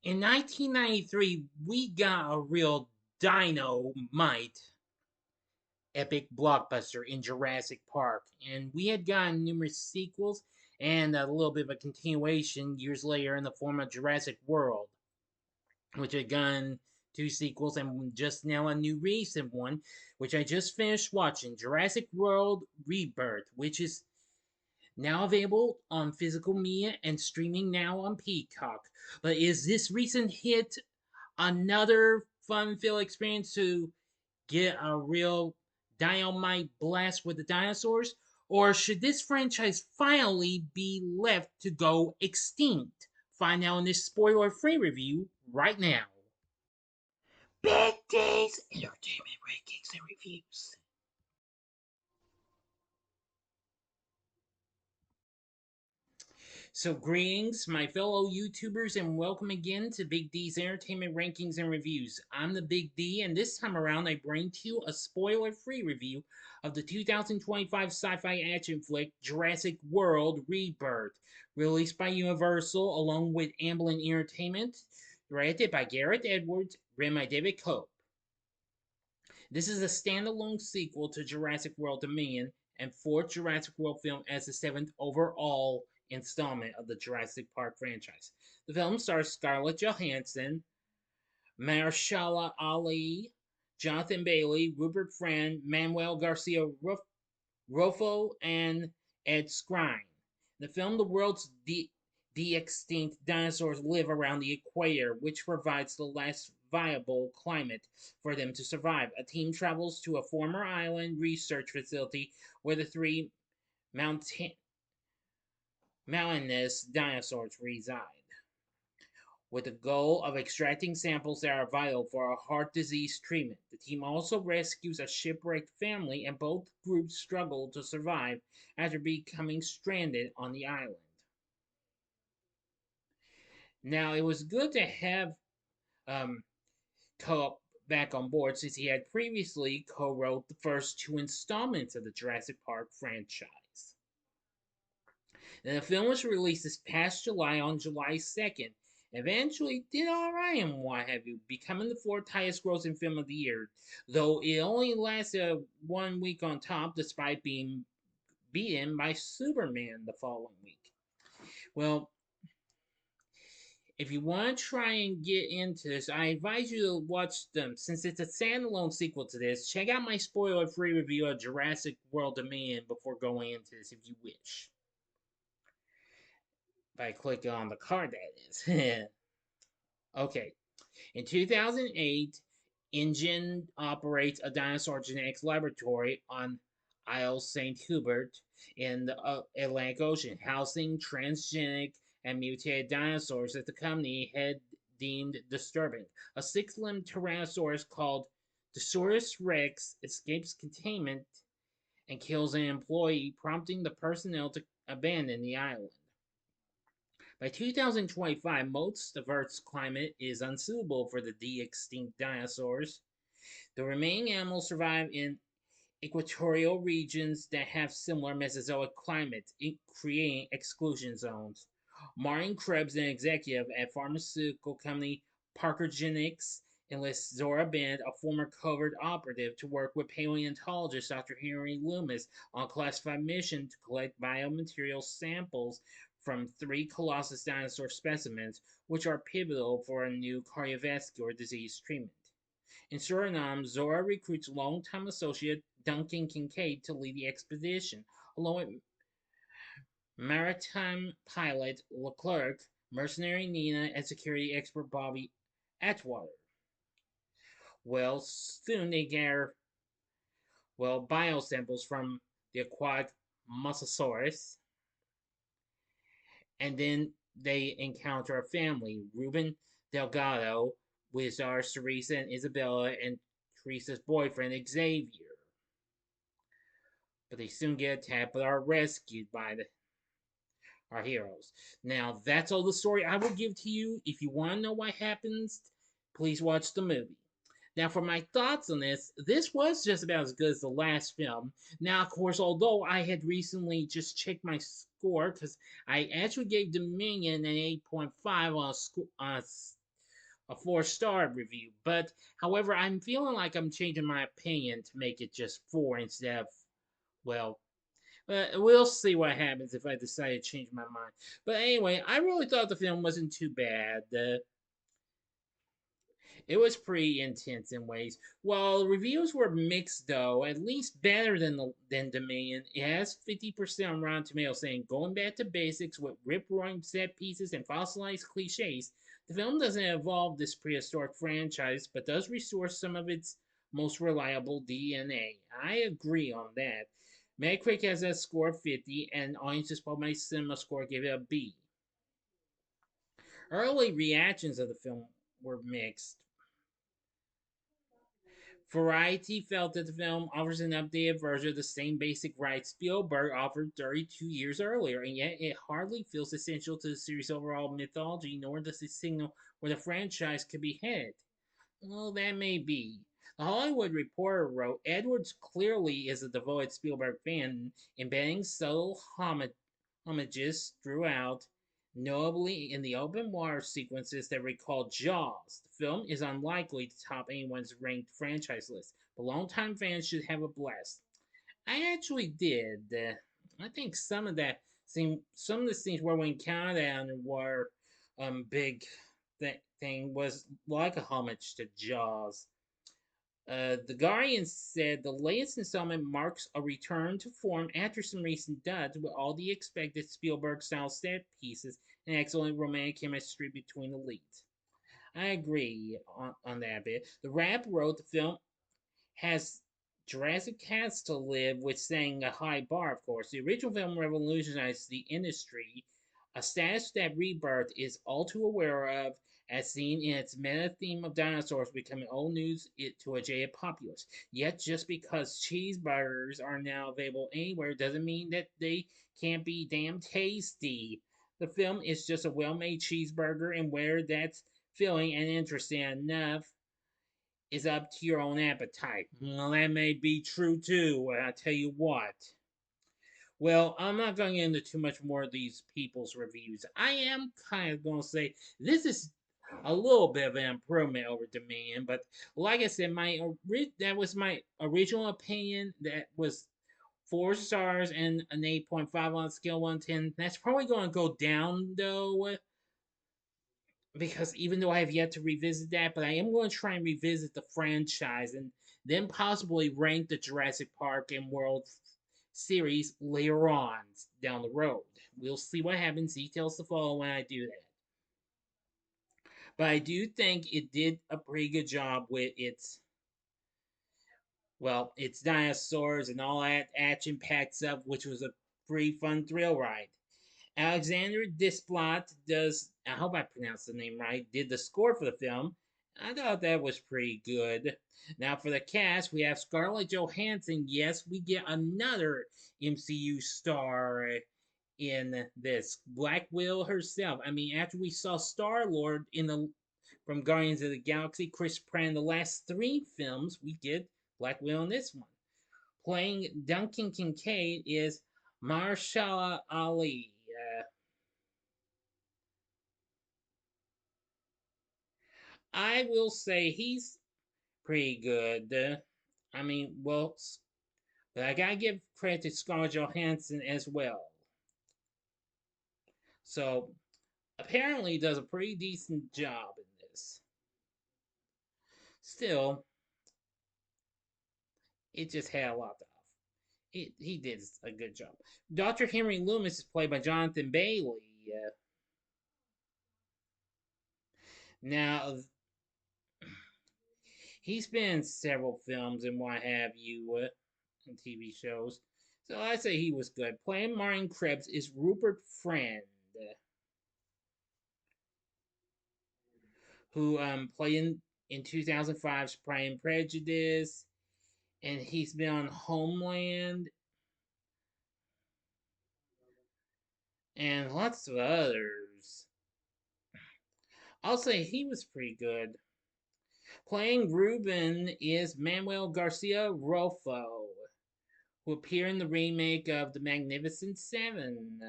In 1993, we got a real dynamite epic blockbuster in Jurassic Park, and we had gotten numerous sequels and a little bit of a continuation years later in the form of Jurassic World, which had gotten two sequels and just now a new recent one, which I just finished watching, Jurassic World Rebirth, which is now available on physical media and streaming now on Peacock. But is this recent hit another fun-filled experience to get a real dynamite blast with the dinosaurs? Or should this franchise finally be left to go extinct? Find out in this spoiler-free review right now. Big D's Entertainment Rankings and Reviews. So, greetings, my fellow YouTubers, and welcome again to Big D's Entertainment Rankings and Reviews. I'm the Big D, and this time around, I bring to you a spoiler free review of the 2025 sci fi action flick Jurassic World Rebirth, released by Universal along with Amblin Entertainment, directed by Gareth Edwards, written by David Cope. This is a standalone sequel to Jurassic World Dominion and fourth Jurassic World film as the seventh overall installment of the Jurassic Park franchise. The film stars Scarlett Johansson, Mahershala Ali, Jonathan Bailey, Rupert Friend, Manuel Garcia-Rulfo, and Ed Skrein. The film, the world's de-extinct dinosaurs live around the equator, which provides the last viable climate for them to survive. A team travels to a former island research facility where the three mountainous dinosaurs reside, with the goal of extracting samples that are vital for a heart disease treatment. The team also rescues a shipwrecked family, and both groups struggle to survive after becoming stranded on the island. Now, it was good to have um, Co back on board since he had previously co wrote the first two installments of the Jurassic Park franchise. And the film was released this past July on July 2nd. Eventually did alright and what have you, becoming the fourth highest grossing film of the year, though it only lasted 1 week on top despite being beaten by Superman the following week. Well, if you want to try and get into this, I advise you to watch them. Since it's a standalone sequel to this, check out my spoiler-free review of Jurassic World Dominion before going into this if you wish. By clicking on the card, that is. Okay. In 2008, InGen operates a dinosaur genetics laboratory on Isle St. Hubert in the Atlantic Ocean, housing transgenic and mutated dinosaurs that the company had deemed disturbing. A six-limbed Tyrannosaurus called Dosaurus Rex escapes containment and kills an employee, prompting the personnel to abandon the island. By 2025, most of Earth's climate is unsuitable for the de-extinct dinosaurs. The remaining animals survive in equatorial regions that have similar Mesozoic climates, creating exclusion zones. Martin Krebs, an executive at pharmaceutical company Parkergenics, enlists Zora Bend, a former covert operative, to work with paleontologist Dr. Henry Loomis on a classified mission to collect biomaterial samples from three colossus dinosaur specimens, which are pivotal for a new cardiovascular disease treatment. In Suriname, Zora recruits longtime associate Duncan Kincaid to lead the expedition, along with maritime pilot Leclerc, mercenary Nina, and security expert Bobby Atwater. Well, soon they gather, biosamples from the aquatic Mosasaurus, and then they encounter a family, Ruben Delgado, with our Teresa and Isabella, and Teresa's boyfriend Xavier. But they soon get attacked but are rescued by our heroes. Now, that's all the story I will give to you. If you want to know what happens, please watch the movie. Now, for my thoughts on this was just about as good as the last film. Now, of course, although I had recently just checked my score, because I actually gave Dominion an 8.5 on a a 4-star review. But however, I'm feeling like I'm changing my opinion to make it just 4 instead of, well, we'll see what happens if I decide to change my mind. But anyway, I really thought the film wasn't too bad. It was pretty intense in ways. While reviews were mixed, though, at least better than Dominion. It has 50% on Rotten Tomatoes saying going back to basics with rip-roaring set pieces and fossilized cliches. The film doesn't evolve this prehistoric franchise, but does restore some of its most reliable DNA. I agree on that. Metacritic has a score of 50, and audiences for my cinema score gave it a B. Early reactions of the film were mixed. Variety felt that the film offers an updated version of the same basic ride Spielberg offered 32 years earlier, and yet it hardly feels essential to the series' overall mythology, nor does it signal where the franchise could be headed. Well, that may be. The Hollywood Reporter wrote Edwards clearly is a devoted Spielberg fan, embedding subtle homages throughout, notably in the open water sequences that recall Jaws. The film is unlikely to top anyone's ranked franchise list, but longtime fans should have a blast. I actually did. I think some of the scenes where we encountered that underwater big thing was like a homage to Jaws. The Guardian said the latest installment marks a return to form after some recent duds with all the expected Spielberg style set pieces and excellent romantic chemistry between the leads. I agree on that bit. The Rap wrote the film has Jurassic has to live with setting a high bar, of course. The original film revolutionized the industry, a status that Rebirth is all too aware of, as seen in its meta theme of dinosaurs becoming old news to a jaded populace. Yet, just because cheeseburgers are now available anywhere doesn't mean that they can't be damn tasty. The film is just a well made cheeseburger, and where that's filling and interesting enough is up to your own appetite. Well, that may be true too. I tell you what. Well, I'm not going to get into too much more of these people's reviews. I am kind of going to say this is a little bit of an improvement over Dominion, but like I said, that was my original opinion. That was 4 stars and an 8.5 on a scale of 1 to 10. That's probably going to go down though, because even though I have yet to revisit that, but I am going to try and revisit the franchise and then possibly rank the Jurassic Park and World series later on down the road. We'll see what happens. Details to follow when I do that. But I do think it did a pretty good job with its dinosaurs and all that action packed stuff, which was a pretty fun thrill ride. Alexander Desplat does, I hope I pronounced the name right, did the score for the film. I thought that was pretty good. Now for the cast, we have Scarlett Johansson. Yes, we get another MCU star in this. Black Widow herself. I mean, after we saw Star-Lord from Guardians of the Galaxy, Chris Pratt in the last 3 films, we get Black Widow in this one. Playing Duncan Kincaid is Mahershala Ali. I will say he's pretty good. I mean, well, but I gotta give credit to Scarlett Johansson as well. So apparently, he does a pretty decent job in this. Still, it just had a lot off. He did a good job. Dr. Henry Loomis is played by Jonathan Bailey. Now, he's been in several films and what have you, and TV shows. So I say he was good. Playing Martin Krebs is Rupert Friend, who played in 2005's Pride and Prejudice, and he's been on Homeland and lots of others. I'll say he was pretty good. Playing Ruben is Manuel Garcia-Rulfo, who appeared in the remake of The Magnificent Seven.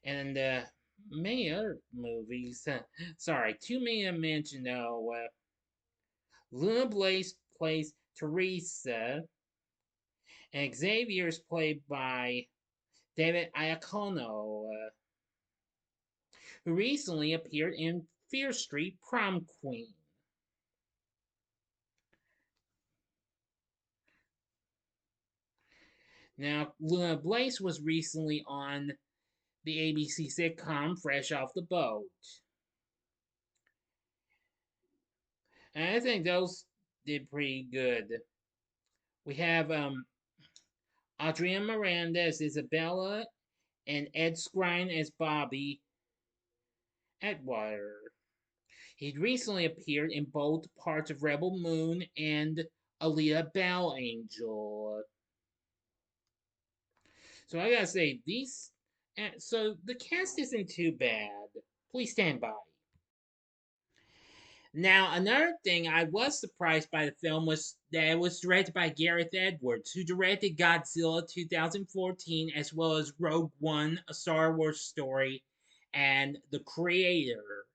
And many other movies. Sorry, too many to mention though. Luna Blaze plays Teresa, and Xavier is played by David Iacono, who recently appeared in Fear Street Prom Queen. Now, Luna Blaze was recently on the ABC sitcom Fresh Off the Boat. And I think those did pretty good. We have Adriana Miranda as Isabella and Ed Skrein as Bobby Atwater. He'd recently appeared in both parts of Rebel Moon and Alita Battle Angel. So I gotta say, so the cast isn't too bad. Please stand by. Now, another thing I was surprised by the film was that it was directed by Gareth Edwards, who directed Godzilla 2014 as well as Rogue One, a Star Wars story, and The Creator.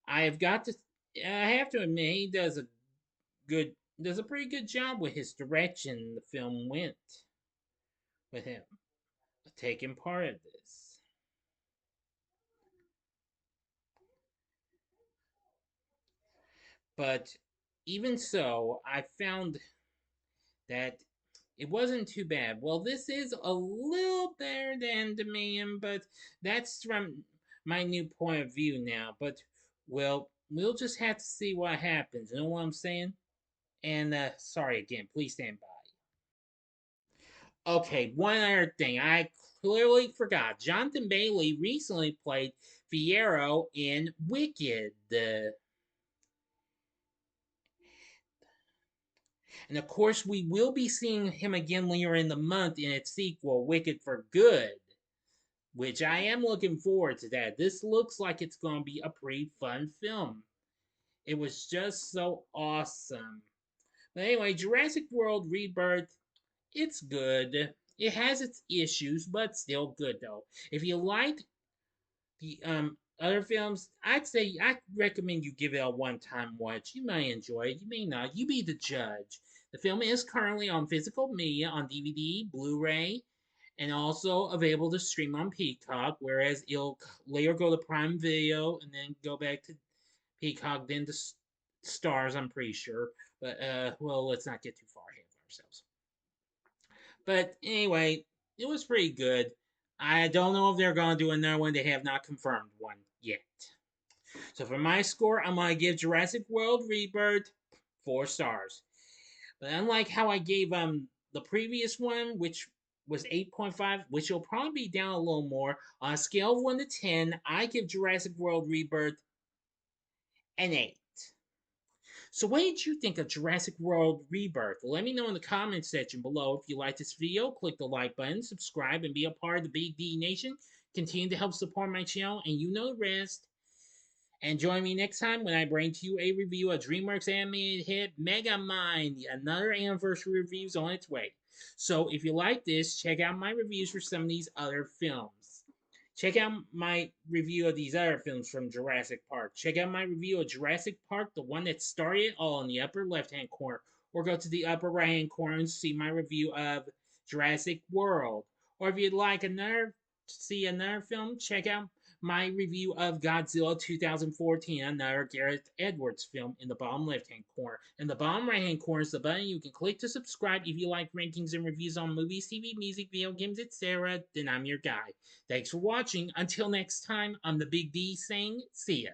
I have got to, I have to admit, he does a pretty good job with his direction. The film went with him taking part of this. But even so, I found that it wasn't too bad. Well, this is a little better than Dominion, but that's from my new point of view now. But, well, we'll just have to see what happens. You know what I'm saying? And, sorry again, please stand by. Okay, one other thing. I clearly forgot. Jonathan Bailey recently played Fiyero in Wicked. And of course, we will be seeing him again later in the month in its sequel, Wicked for Good, which I am looking forward to that. This looks like it's going to be a pretty fun film. It was just so awesome. But anyway, Jurassic World Rebirth, it's good. It has its issues, but still good though. If you like the other films, I recommend you give it a one-time watch. You may enjoy it, you may not. You be the judge. The film is currently on physical media on DVD, Blu-ray, and also available to stream on Peacock. Whereas it'll later go to Prime Video and then go back to Peacock, then to Stars. I'm pretty sure, but well, let's not get too far ahead of ourselves. But anyway, it was pretty good. I don't know if they're going to do another one. They have not confirmed one yet. So for my score, I'm going to give Jurassic World Rebirth 4 stars. But unlike how I gave the previous one, which was 8.5, which will probably be down a little more, on a scale of 1 to 10, I give Jurassic World Rebirth an 8. So what did you think of Jurassic World Rebirth? Let me know in the comments section below. If you like this video, click the like button, subscribe, and be a part of the Big D Nation. Continue to help support my channel, and you know the rest. And join me next time when I bring to you a review of DreamWorks animated hit Megamind. Another anniversary review is on its way. So if you like this, check out my reviews for some of these other films. Check out my review of these other films from Jurassic Park. Check out my review of Jurassic Park, the one that started it all in the upper left-hand corner. Or go to the upper right-hand corner and see my review of Jurassic World. Or if you'd like see another film, check out my review of Godzilla 2014, another Gareth Edwards film, in the bottom left-hand corner. In the bottom right-hand corner is the button you can click to subscribe if you like rankings and reviews on movies, TV, music, video games, etc. Then I'm your guy. Thanks for watching. Until next time, I'm the Big D saying, see ya.